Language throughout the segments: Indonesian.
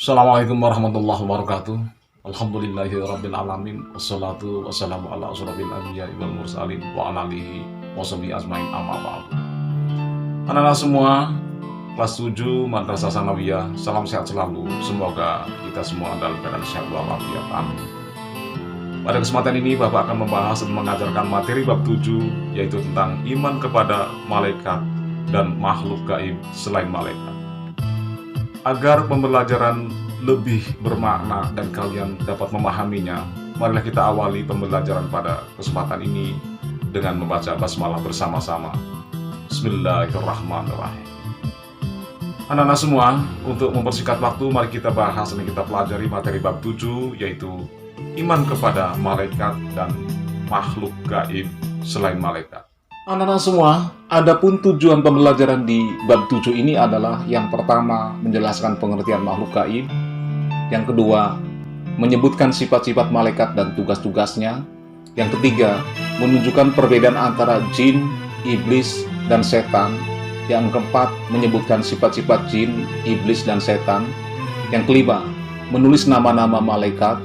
Assalamualaikum warahmatullahi wabarakatuh. Alhamdulillahirabbil alamin. Wassalatu wassalamu ala asyrofil anbiya'i wal mursalin wa ala alihi washabihi ajmain amma ba'du. Anak-anak semua, kelas 7 Madrasah Sanawiyah, salam sehat selalu. Semoga kita semua dalam keadaan sehat walafiat. Amin. Pada kesempatan ini Bapak akan membahas dan mengajarkan materi bab 7, yaitu tentang iman kepada malaikat dan makhluk gaib selain malaikat. Agar pembelajaran lebih bermakna dan kalian dapat memahaminya, marilah kita awali pembelajaran pada kesempatan ini dengan membaca basmalah bersama-sama. Bismillahirrahmanirrahim. Anak-anak semua, untuk mempersingkat waktu, mari kita bahas dan kita pelajari materi bab 7, yaitu iman kepada malaikat dan makhluk gaib selain malaikat. Anak-anak semua, adapun tujuan pembelajaran di bab 7 ini adalah yang pertama, menjelaskan pengertian makhluk gaib. Yang kedua, menyebutkan sifat-sifat malaikat dan tugas-tugasnya. Yang ketiga, menunjukkan perbedaan antara jin, iblis, dan setan. Yang keempat, menyebutkan sifat-sifat jin, iblis, dan setan. Yang kelima, menulis nama-nama malaikat.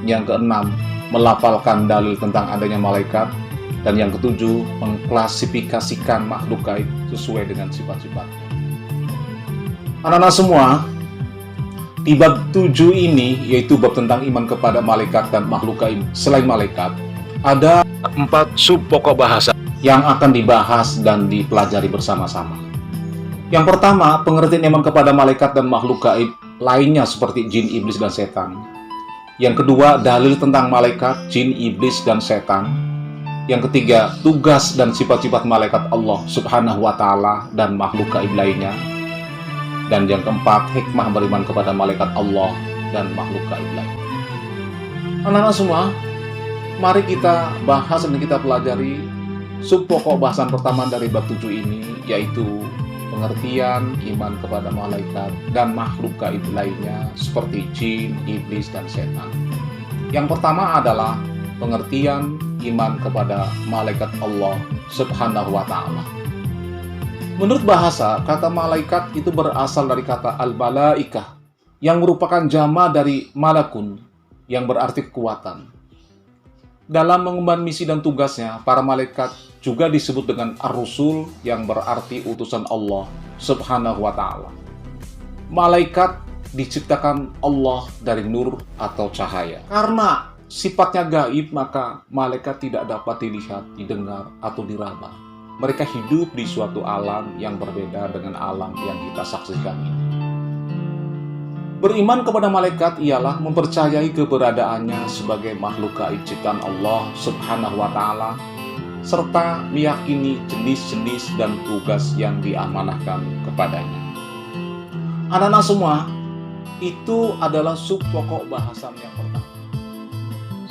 Yang keenam, melafalkan dalil tentang adanya malaikat. Dan yang ketujuh, mengklasifikasikan makhluk gaib sesuai dengan sifat-sifatnya. Anak-anak semua, di bab 7 ini, yaitu bab tentang iman kepada malaikat dan makhluk gaib selain malaikat, ada 4 sub pokok bahasa yang akan dibahas dan dipelajari bersama-sama. Yang pertama, pengertian iman kepada malaikat dan makhluk gaib lainnya seperti jin, iblis, dan setan. Yang kedua, dalil tentang malaikat, jin, iblis, dan setan. Yang ketiga, tugas dan sifat-sifat malaikat Allah Subhanahu wa Ta'ala dan makhluk gaib lainnya. Dan yang keempat, hikmah beriman kepada malaikat Allah dan makhluk gaib lainnya. Anak-anak semua, mari kita bahas dan kita pelajari sub pokok bahasan pertama dari bab 7 ini, yaitu pengertian iman kepada malaikat dan makhluk gaib lainnya seperti jin, iblis, dan setan. Yang pertama adalah pengertian iman kepada malaikat Allah Subhanahu wa Ta'ala. Menurut bahasa, kata malaikat itu berasal dari kata al-malaikah, yang merupakan jama dari malakun, yang berarti kekuatan. Dalam mengemban misi dan tugasnya, para malaikat juga disebut dengan ar-rusul, yang berarti utusan Allah Subhanahu wa Ta'ala. Malaikat diciptakan Allah dari nur atau cahaya. Karena sifatnya gaib, maka malaikat tidak dapat dilihat, didengar, atau diraba. Mereka hidup di suatu alam yang berbeda dengan alam yang kita saksikan ini. Beriman kepada malaikat ialah mempercayai keberadaannya sebagai makhluk gaib ciptaan Allah Subhanahu wa Ta'ala, serta meyakini jenis-jenis dan tugas yang diamanahkan kepadanya. Anak-anak semua, itu adalah sub pokok bahasan yang pertama.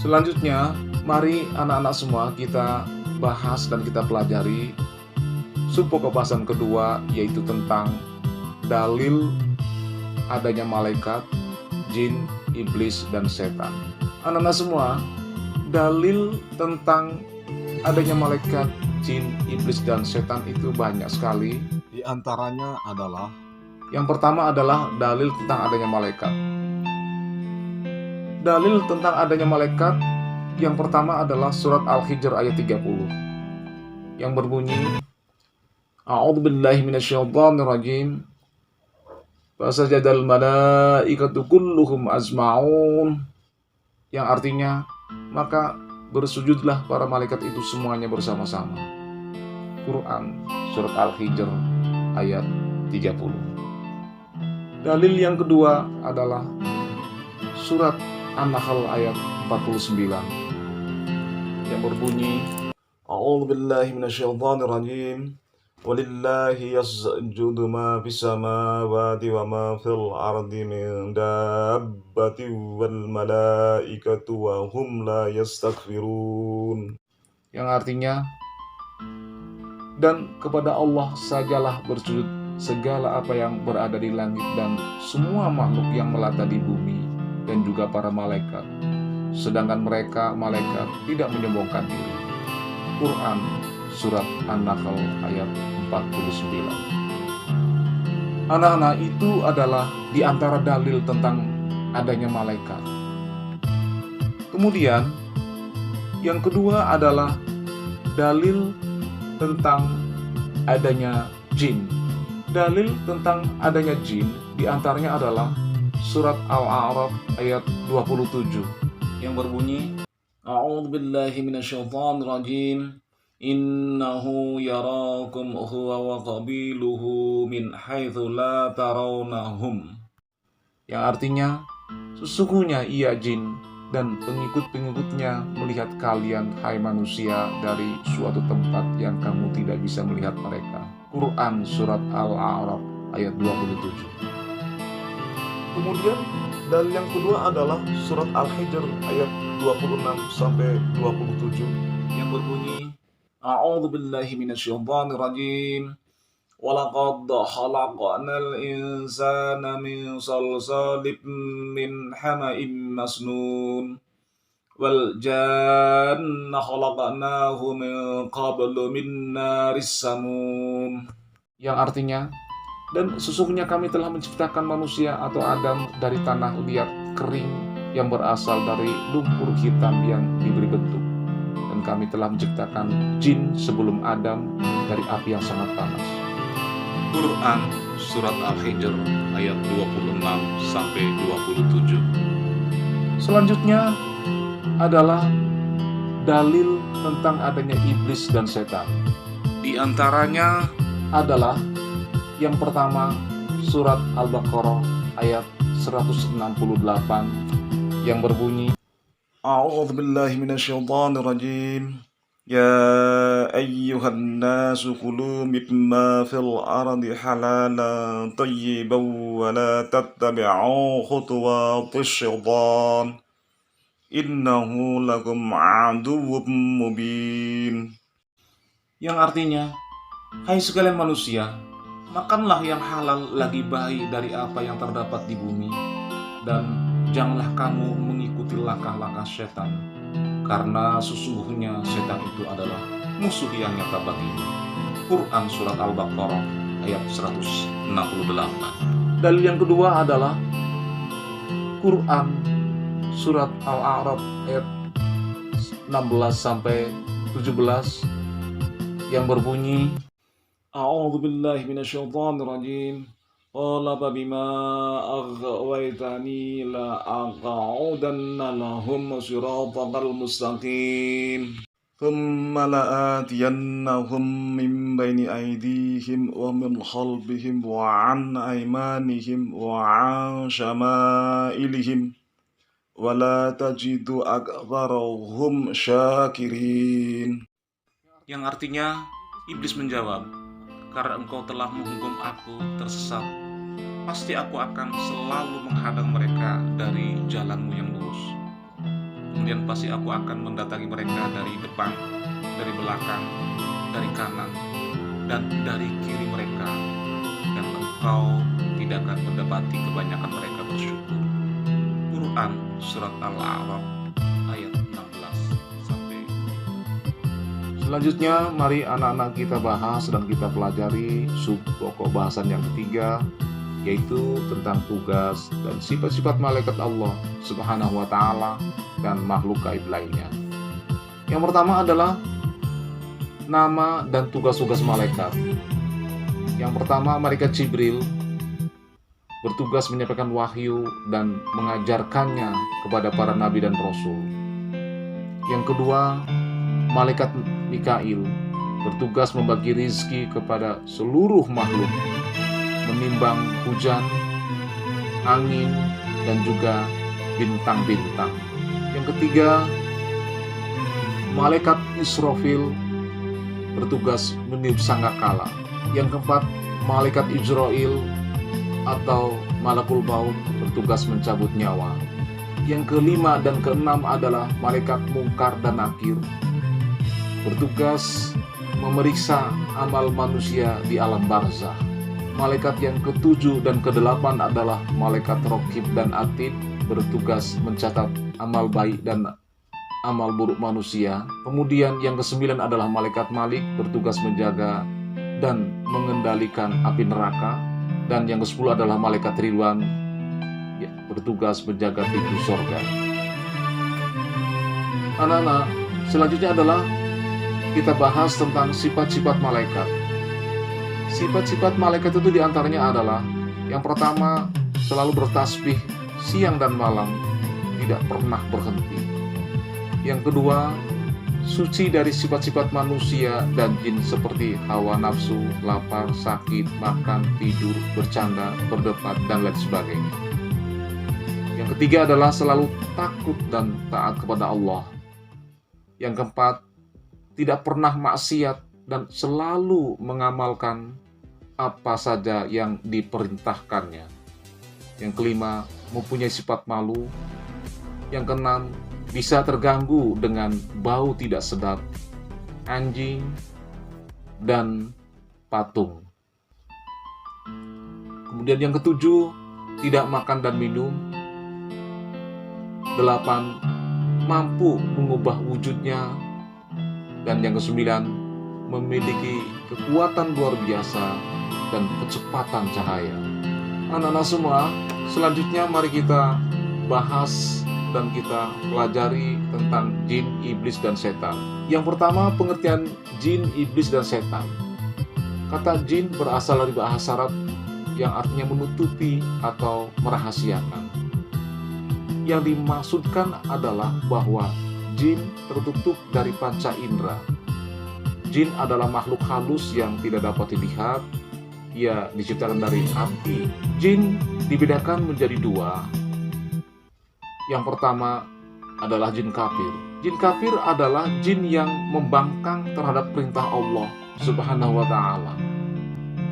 Selanjutnya, mari anak-anak semua kita bahas dan kita pelajari sub pokok bahasan kedua, yaitu tentang dalil adanya malaikat, jin, iblis, dan setan. Anak-anak semua, dalil tentang adanya malaikat, jin, iblis, dan setan itu banyak sekali. Di antaranya adalah, yang pertama adalah dalil tentang adanya malaikat. Dalil tentang adanya malaikat yang pertama adalah surat Al-Hijr ayat 30 yang berbunyi, A'udzubillahi minasyaitonirrajim, fasajadal malaikatu kulluhum ajma'un, yang artinya, maka bersujudlah para malaikat itu semuanya bersama-sama. Quran surat Al-Hijr ayat 30. Dalil yang kedua adalah surat An-Nahl ayat 49 yang berbunyi, A'udzubillahi minasyaitonirrajim, walillahi yasjudu ma fis samawati wa ma fil ardi min dabbatin wal malaikatu wa hum la yastaghfirun, yang artinya, dan kepada Allah sajalah bersujud segala apa yang berada di langit dan semua makhluk yang melata di bumi, dan juga para malaikat, sedangkan mereka malaikat tidak menyombongkan diri. Quran surat An-Nahl ayat 49. Anak-anak, itu adalah di antara dalil tentang adanya malaikat. Kemudian yang kedua adalah dalil tentang adanya jin. Dalil tentang adanya jin diantaranya adalah surat Al-A'raf ayat 27 yang berbunyi, A'udzubillahi minasyaitonirrajim. Innahu yarakum huwa wa qabiluhu min haitsu la tarawnahum. Yang artinya, sesungguhnya ia jin dan pengikut-pengikutnya melihat kalian, hai manusia, dari suatu tempat yang kamu tidak bisa melihat mereka. Quran surat Al-A'raf ayat 27. Kemudian dalil yang kedua adalah surat Al-Hijr ayat 26-27 yang berbunyi, A'udzubillahi minasyaitonirrajim. Walaqad khalaqnal insana min salsalin min hama'in masnun wal janna khalaqnahu min qablu min naris samum. Yang artinya, dan sesungguhnya kami telah menciptakan manusia atau Adam dari tanah liat kering yang berasal dari lumpur hitam yang diberi bentuk. Dan kami telah menciptakan jin sebelum Adam dari api yang sangat panas. Quran surat Al-Hijr ayat 26-27. Selanjutnya adalah dalil tentang adanya iblis dan setan. Di antaranya adalah yang pertama surat Al-Baqarah ayat 168 yang berbunyi, A'udzubillahi minasyaitonirrajim. Ya ayyuhan nasu kulu mimma fil ardi halalan tayyiban wa la tattabi'u khutuwatis syaitan innahu lakum aduwwum mubin. Yang artinya, hai sekalian manusia, makanlah yang halal lagi baik dari apa yang terdapat di bumi, dan janganlah kamu mengikuti langkah-langkah setan, karena sesungguhnya setan itu adalah musuh yang nyata bagimu. Quran surat Al-Baqarah ayat 168. Dalil yang kedua adalah Quran surat Al-A'raf ayat 16-17 yang berbunyi, A'udzubillahi minasyaitonirrajim. Qala fabima aghwaytani la aq'udanna lahum siratal mustaqim. Thumma la'atiyannahum min bayni aydihim wa min khalfihim wa an aymanihim wa an syama'ilihim wa la tajidu aktsarahum syakirin. Yang artinya, iblis menjawab, karena engkau telah menghukum aku tersesat, pasti aku akan selalu menghadang mereka dari jalanmu yang lurus. Kemudian pasti aku akan mendatangi mereka dari depan, dari belakang, dari kanan, dan dari kiri mereka, dan engkau tidak akan mendapati kebanyakan mereka bersyukur. Quran surat Al-A'raf ayat 16. Selanjutnya, mari anak-anak kita bahas dan kita pelajari sub pokok bahasan yang ketiga, yaitu tentang tugas dan sifat-sifat malaikat Allah Subhanahu wa Ta'ala dan makhluk gaib lainnya. Yang pertama adalah nama dan tugas-tugas malaikat. Yang pertama, malaikat Jibril bertugas menyampaikan wahyu dan mengajarkannya kepada para nabi dan rasul. Yang kedua, malaikat Mikail bertugas membagi rizki kepada seluruh makhluk, menimbang hujan, angin, dan juga bintang-bintang. Yang ketiga, malaikat Israfil bertugas meniup sangkakala. Yang keempat, malaikat Israel atau malakul maut bertugas mencabut nyawa. Yang kelima dan keenam adalah malaikat Mungkar dan Nakir, bertugas memeriksa amal manusia di alam barzah. Malaikat yang ketujuh dan kedelapan adalah malaikat Raqib dan Atid, bertugas mencatat amal baik dan amal buruk manusia. Kemudian yang kesembilan adalah malaikat Malik, bertugas menjaga dan mengendalikan api neraka. Dan yang ke-10 adalah malaikat Ridwan, bertugas menjaga pintu sorga. Anak-anak, selanjutnya adalah kita bahas tentang sifat-sifat malaikat. Sifat-sifat malaikat itu diantaranya adalah yang pertama, selalu bertasbih siang dan malam, tidak pernah berhenti. Yang kedua, suci dari sifat-sifat manusia dan jin seperti hawa nafsu, lapar, sakit, makan, tidur, bercanda, berdebat, dan lain sebagainya. Yang ketiga adalah selalu takut dan taat kepada Allah. Yang keempat, tidak pernah maksiat dan selalu mengamalkan apa saja yang diperintahkannya. Yang kelima, mempunyai sifat malu. Yang keenam, bisa terganggu dengan bau tidak sedap, anjing, dan patung. Kemudian yang ketujuh, tidak makan dan minum. 8, mampu mengubah wujudnya. Dan yang kesembilan, memiliki kekuatan luar biasa dan kecepatan cahaya. Anak-anak semua, selanjutnya mari kita bahas dan kita pelajari tentang jin, iblis, dan setan. Yang pertama, pengertian jin, iblis, dan setan. Kata jin berasal dari bahasa Arab yang artinya menutupi atau merahasiakan. Yang dimaksudkan adalah bahwa jin tertutup dari panca indera. Jin adalah makhluk halus yang tidak dapat dilihat. Ia diciptakan dari api. Jin dibedakan menjadi dua. Yang pertama adalah jin kafir. Jin kafir adalah jin yang membangkang terhadap perintah Allah Subhanahu wa ta'ala.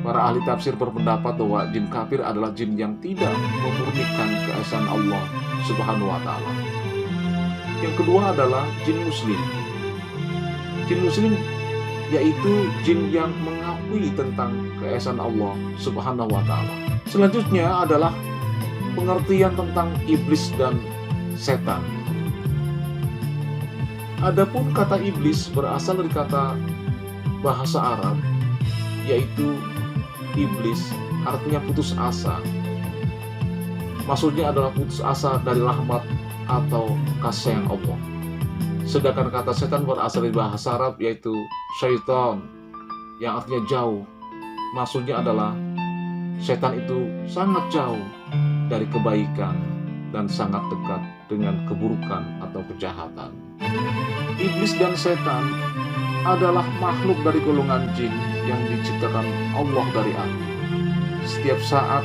Para ahli tafsir berpendapat bahwa jin kafir adalah jin yang tidak memurnikan keesaan Allah Subhanahu wa ta'ala. Yang kedua adalah jin muslim. Jin muslim yaitu jin yang mengakui tentang keesaan Allah Subhanahu wa ta'ala. Selanjutnya adalah pengertian tentang iblis dan setan. Adapun kata iblis berasal dari kata bahasa Arab, yaitu iblis, artinya putus asa. Maksudnya adalah putus asa dari rahmat atau kasih sayang Allah. Sedangkan kata setan berasal dari bahasa Arab, yaitu syaitan, yang artinya jauh. Maksudnya adalah setan itu sangat jauh dari kebaikan dan sangat dekat dengan keburukan atau kejahatan. Iblis dan setan adalah makhluk dari golongan jin yang diciptakan Allah dari api. Setiap saat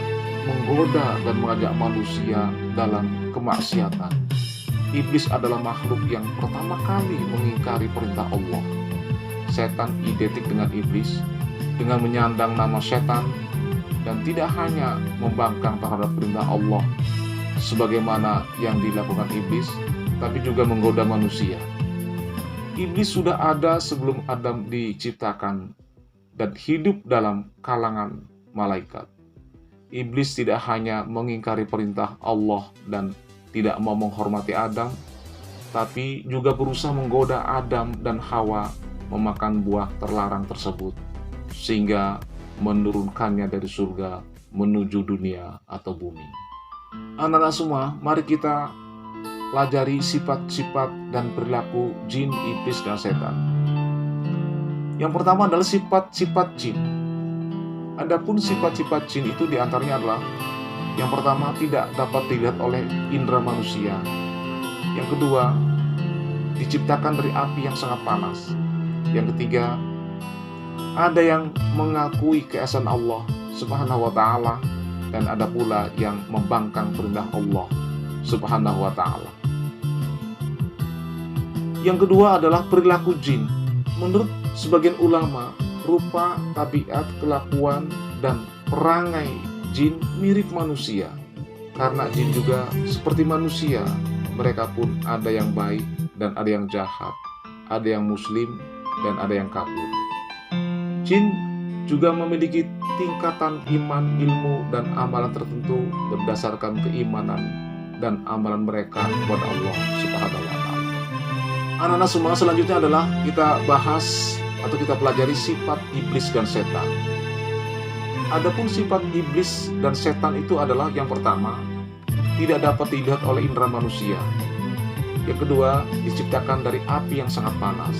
menggoda dan mengajak manusia dalam kemaksiatan. Iblis adalah makhluk yang pertama kali mengingkari perintah Allah. Setan identik dengan iblis dengan menyandang nama setan dan tidak hanya membangkang terhadap perintah Allah sebagaimana yang dilakukan iblis, tapi juga menggoda manusia. Iblis sudah ada sebelum Adam diciptakan dan hidup dalam kalangan malaikat. Iblis tidak hanya mengingkari perintah Allah dan tidak mau menghormati Adam, tapi juga berusaha menggoda Adam dan Hawa memakan buah terlarang tersebut, sehingga menurunkannya dari surga menuju dunia atau bumi. Anak-anak semua, mari kita pelajari sifat-sifat dan perilaku jin, iblis, dan setan. Yang pertama adalah sifat-sifat jin. Adapun sifat-sifat jin itu diantaranya adalah yang pertama, tidak dapat dilihat oleh indera manusia. Yang kedua, diciptakan dari api yang sangat panas. Yang ketiga, ada yang mengakui keesaan Allah Subhanahu wa ta'ala, dan ada pula yang membangkang perintah Allah Subhanahu wa ta'ala. Yang kedua adalah perilaku jin. Menurut sebagian ulama, rupa, tabiat, kelakuan, dan perangai jin mirip manusia. Karena jin juga seperti manusia, mereka pun ada yang baik dan ada yang jahat, ada yang muslim dan ada yang kafir. Jin juga memiliki tingkatan iman, ilmu, dan amalan tertentu berdasarkan keimanan dan amalan mereka kepada Allah Subhanahu wa ta'ala. Anak-anak semua, selanjutnya adalah kita bahas atau kita pelajari sifat iblis dan setan. Adapun sifat iblis dan setan itu adalah yang pertama, tidak dapat dilihat oleh indera manusia. Yang kedua, diciptakan dari api yang sangat panas.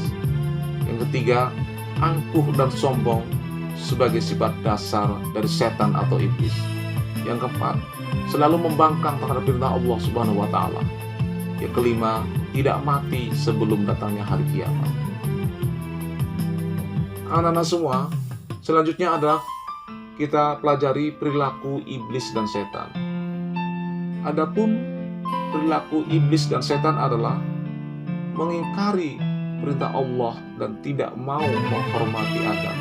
Yang ketiga, angkuh dan sombong sebagai sifat dasar dari setan atau iblis. Yang keempat, selalu membangkang terhadap perintah Allah Subhanahu wa taala. Yang kelima, tidak mati sebelum datangnya hari kiamat. Anak-anak semua, selanjutnya adalah kita pelajari perilaku iblis dan setan. Adapun perilaku iblis dan setan adalah mengingkari perintah Allah dan tidak mau menghormati Adam,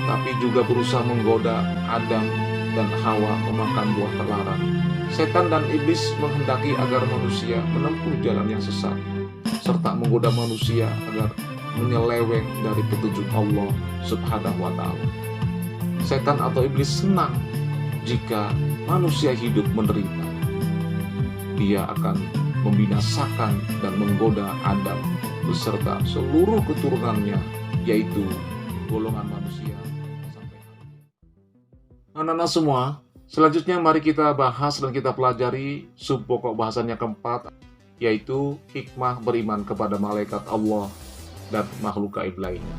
tapi juga berusaha menggoda Adam dan Hawa memakan buah terlarang. Setan dan iblis menghendaki agar manusia menempuh jalan yang sesat, serta menggoda manusia agar menyeleweng dari petunjuk Allah Subhanahu wa ta'ala. Setan atau iblis senang jika manusia hidup menderita. Dia akan membinasakan dan menggoda Adam beserta seluruh keturunannya, yaitu golongan manusia sampai hari ini. Anak-anak semua, selanjutnya mari kita bahas dan kita pelajari subpokok bahasannya keempat, yaitu hikmah beriman kepada malaikat Allah dan makhluk gaib lainnya.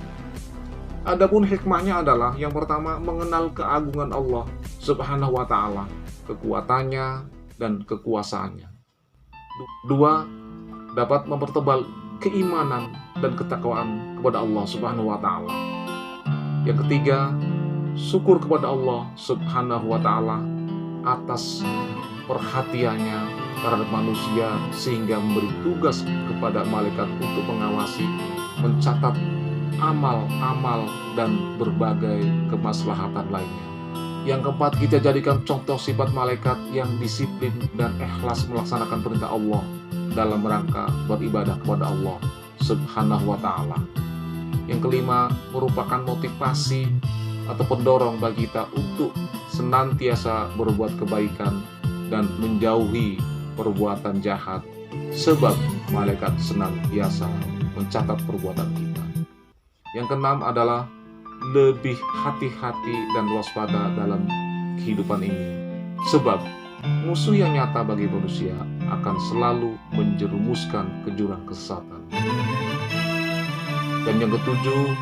Adapun hikmahnya adalah yang pertama, mengenal keagungan Allah Subhanahu wa ta'ala, kekuatannya dan kekuasaannya. Dua, dapat mempertebal keimanan dan ketakwaan kepada Allah Subhanahu wa ta'ala. Yang ketiga, syukur kepada Allah Subhanahu wa ta'ala atas perhatiannya terhadap manusia sehingga memberi tugas kepada malaikat untuk mengawasi, mencatat amal-amal dan berbagai kemaslahatan lainnya. Yang keempat, kita jadikan contoh sifat malaikat yang disiplin dan ikhlas melaksanakan perintah Allah dalam rangka beribadah kepada Allah Subhanahu wa ta'ala. Yang kelima, merupakan motivasi atau pendorong bagi kita untuk senantiasa berbuat kebaikan dan menjauhi perbuatan jahat, sebab malaikat senantiasa mencatat perbuatan kita. Yang keenam adalah lebih hati-hati dan waspada dalam kehidupan ini, sebab musuh yang nyata bagi manusia akan selalu menjerumuskan ke jurang kesesatan. Dan yang ketujuh,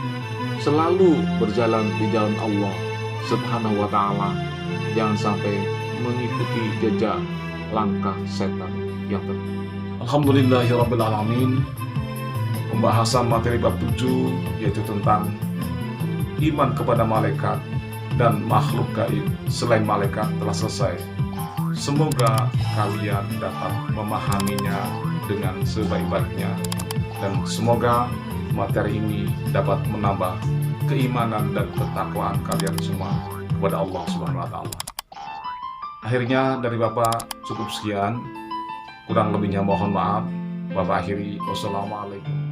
selalu berjalan di jalan Allah Subhanahu wa ta'ala, jangan sampai mengikuti jejak langkah setan yang terjadi. Alhamdulillahirrabbilalamin. Pembahasan materi bab 7, yaitu tentang iman kepada malaikat dan makhluk gaib selain malaikat, telah selesai. Semoga kalian dapat memahaminya dengan sebaik-baiknya, dan semoga materi ini dapat menambah keimanan dan ketakwaan kalian semua kepada Allah Subhanahu wa ta'ala. Akhirnya dari Bapak cukup sekian, kurang lebihnya mohon maaf. Bapak akhiri, wassalamualaikum